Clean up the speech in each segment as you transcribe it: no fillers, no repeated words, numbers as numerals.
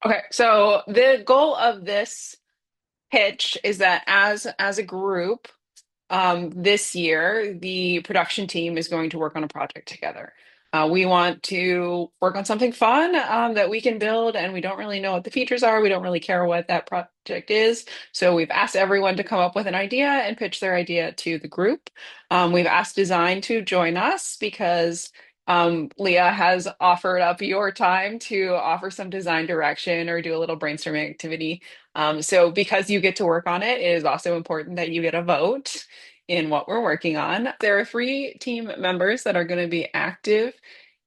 Okay, so the goal of this pitch is that as a group, this year, the production team is going to work on a project together. We want to work on something fun that we can build, and we don't really know what the features are. We don't really care what that project is. So we've asked everyone to come up with an idea and pitch their idea to the group. We've asked design to join us because Leah has offered up your time to offer some design direction or do a little brainstorming activity. So because you get to work on it, it is also important that you get a vote in what we're working on. There are three team members that are going to be active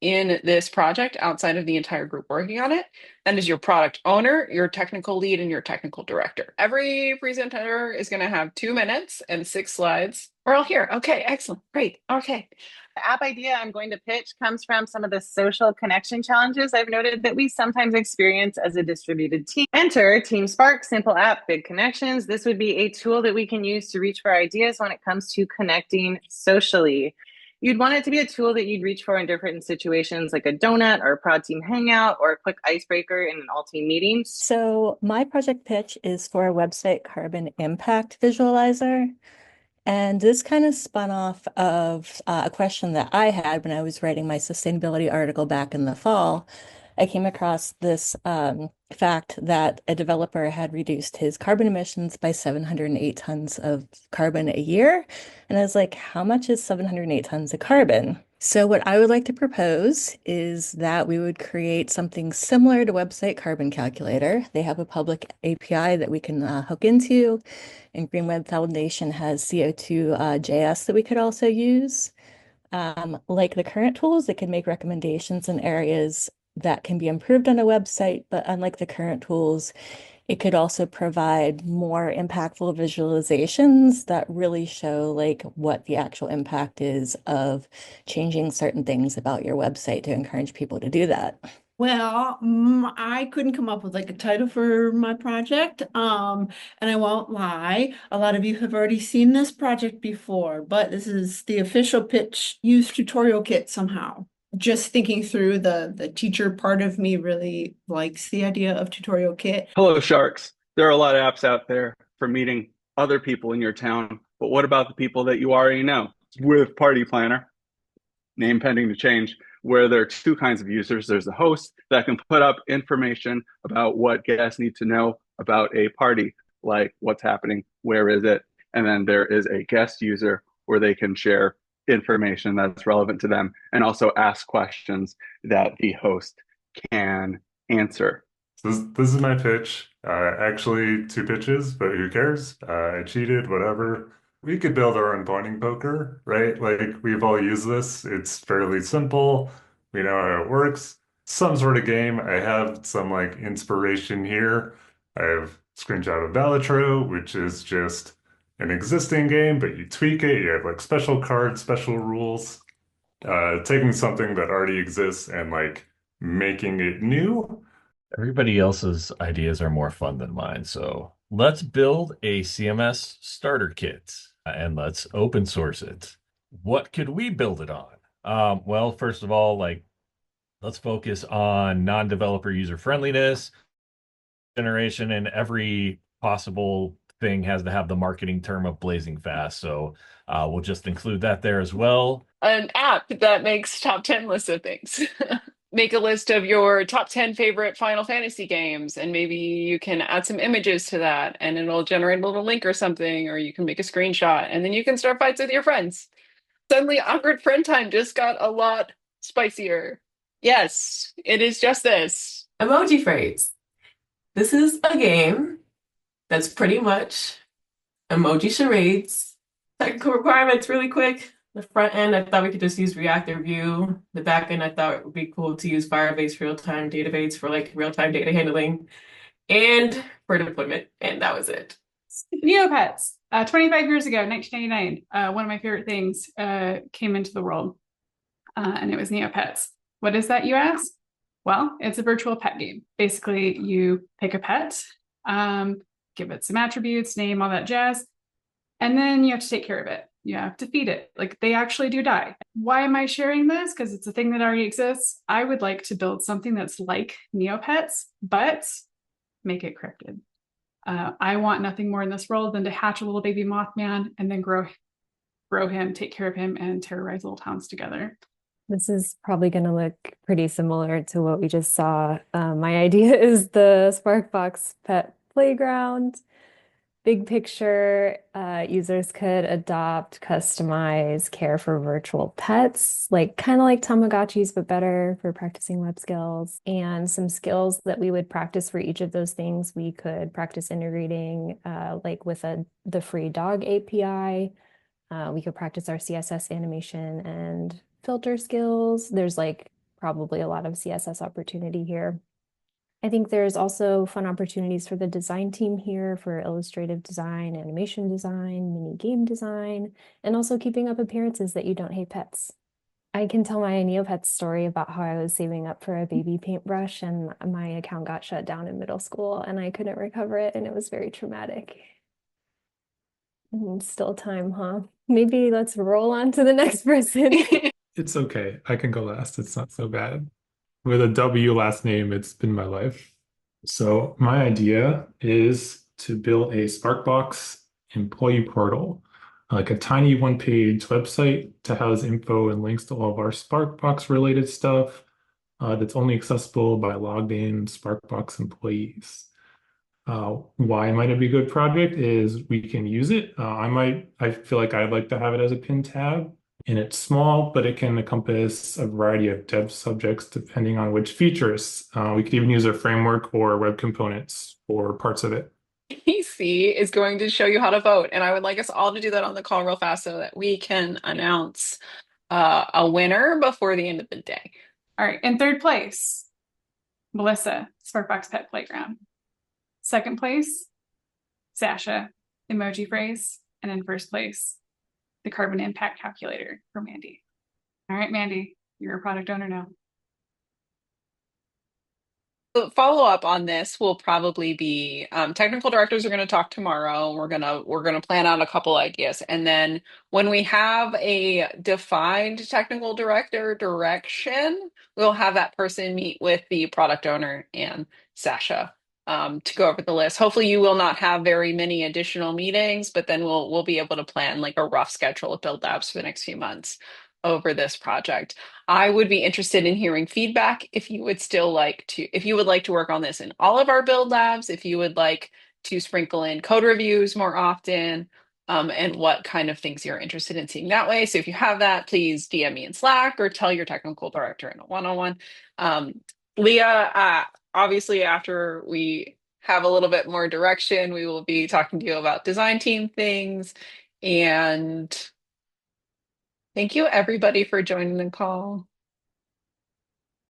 in this project outside of the entire group working on it. That is your product owner, your technical lead, and your technical director. Every presenter is going to have 2 minutes and 6 slides. We're all here. Okay, excellent. Great. Okay. The app idea I'm going to pitch comes from some of the social connection challenges I've noted that we sometimes experience as a distributed team. Enter Team Spark, simple app, big connections. This would be a tool that we can use to reach for ideas when it comes to connecting socially. You'd want it to be a tool that you'd reach for in different situations like a donut or a prod team hangout or a quick icebreaker in an all-team meeting. So my project pitch is for a website carbon impact visualizer. And this kind of spun off of a question that I had when I was writing my sustainability article back in the fall. I came across this fact that a developer had reduced his carbon emissions by 708 tons of carbon a year. And I was like, how much is 708 tons of carbon? So what I would like to propose is that we would create something similar to Website Carbon Calculator. They have a public API that we can hook into, and Green Web Foundation has CO2 JS that we could also use. Like the current tools, it can make recommendations in areas that can be improved on a website, but unlike the current tools, it could also provide more impactful visualizations that really show like what the actual impact is of changing certain things about your website to encourage people to do that. Well, I couldn't come up with like a title for my project. And I won't lie, a lot of you have already seen this project before, but this is the official pitch use tutorial kit somehow. Just thinking through the teacher part of me really likes the idea of tutorial kit. Hello, Sharks. There are a lot of apps out there for meeting other people in your town, but what about the people that you already know? With Party Planner, name pending to change, where there are two kinds of users. There's the host that can put up information about what guests need to know about a party, like what's happening, where is it, and then there is a guest user where they can share information that's relevant to them and also ask questions that the host can answer. This is my pitch. Actually, two pitches, but who cares? I cheated, whatever. We could build our own pointing poker, right? Like we've all used this. It's fairly simple. We know how it works. Some sort of game. I have some like inspiration here. I have screenshot of Balatro, which is just an existing game, but you tweak it. You have like special cards, special rules. Taking something that already exists and like making it new. Everybody else's ideas are more fun than mine. So let's build a CMS starter kit and let's open source it. What could we build it on? Well, first of all, like let's focus on non-developer user friendliness, generation, and every possible thing has to have the marketing term of blazing fast. So we'll just include that there as well. An app that makes top 10 lists of things. Make a list of your top 10 favorite Final Fantasy games, and maybe you can add some images to that, and it'll generate a little link or something, or you can make a screenshot, and then you can start fights with your friends. Suddenly, awkward friend time just got a lot spicier. Yes, it is just this. Emoji phrase. This is a game that's pretty much emoji charades. Technical requirements really quick. The front end, I thought we could just use React or Vue. The back end, I thought it would be cool to use Firebase real-time database for like real-time data handling and for deployment. And that was it. Neopets. 25 years ago, 1999, one of my favorite things came into the world, and it was Neopets. What is that, you ask? Well, it's a virtual pet game. Basically, you pick a pet, give it some attributes, name, all that jazz, and then you have to take care of it. You have to feed it. Like they actually do die. Why am I sharing this? Because it's a thing that already exists. I would like to build something that's like Neopets, but make it cryptid. I want nothing more in this world than to hatch a little baby Mothman and then grow him, take care of him, and terrorize little towns together. This is probably going to look pretty similar to what we just saw. My idea is the Sparkbox pet playground. Big picture, users could adopt, customize, care for virtual pets, like kind of like Tamagotchis, but better for practicing web skills. And some skills that we would practice for each of those things, we could practice integrating, like with the free dog API. We could practice our CSS animation and filter skills. There's like probably a lot of CSS opportunity here. I think there's also fun opportunities for the design team here for illustrative design, animation design, mini game design, and also keeping up appearances that you don't hate pets. I can tell my Neopets story about how I was saving up for a baby paintbrush and my account got shut down in middle school and I couldn't recover it and it was very traumatic. Still time, huh? Maybe let's roll on to the next person. It's okay. I can go last. It's not so bad. With a W last name, it's been my life. So my idea is to build a Sparkbox employee portal, like a tiny one-page website to house info and links to all of our Sparkbox related stuff that's only accessible by logged in Sparkbox employees. Why might it be a good project is we can use it. I feel like I'd like to have it as a pin tab. And it's small, but it can encompass a variety of dev subjects depending on which features. We could even use a framework or web components for parts of it. PC is going to show you how to vote, and I would like us all to do that on the call real fast so that we can announce a winner before the end of the day. All right, in third place, Melissa, Sparkbox Pet Playground. Second place, Sasha, Emoji Phrase. And in first place, the Carbon Impact Calculator for Mandy. All right, Mandy, you're a product owner now. The follow-up on this will probably be technical directors are going to talk tomorrow. We're gonna plan out a couple ideas, and then when we have a defined technical director direction, we'll have that person meet with the product owner and Sasha to go over the list. Hopefully, you will not have very many additional meetings, but then we'll be able to plan like a rough schedule of build labs for the next few months over this project. I would be interested in hearing feedback if you would like to work on this in all of our build labs, if you would like to sprinkle in code reviews more often, and what kind of things you're interested in seeing that way. So if you have that, please DM me in Slack or tell your technical director in a one-on-one. Leah, obviously after we have a little bit more direction, we will be talking to you about design team things. And thank you everybody for joining the call.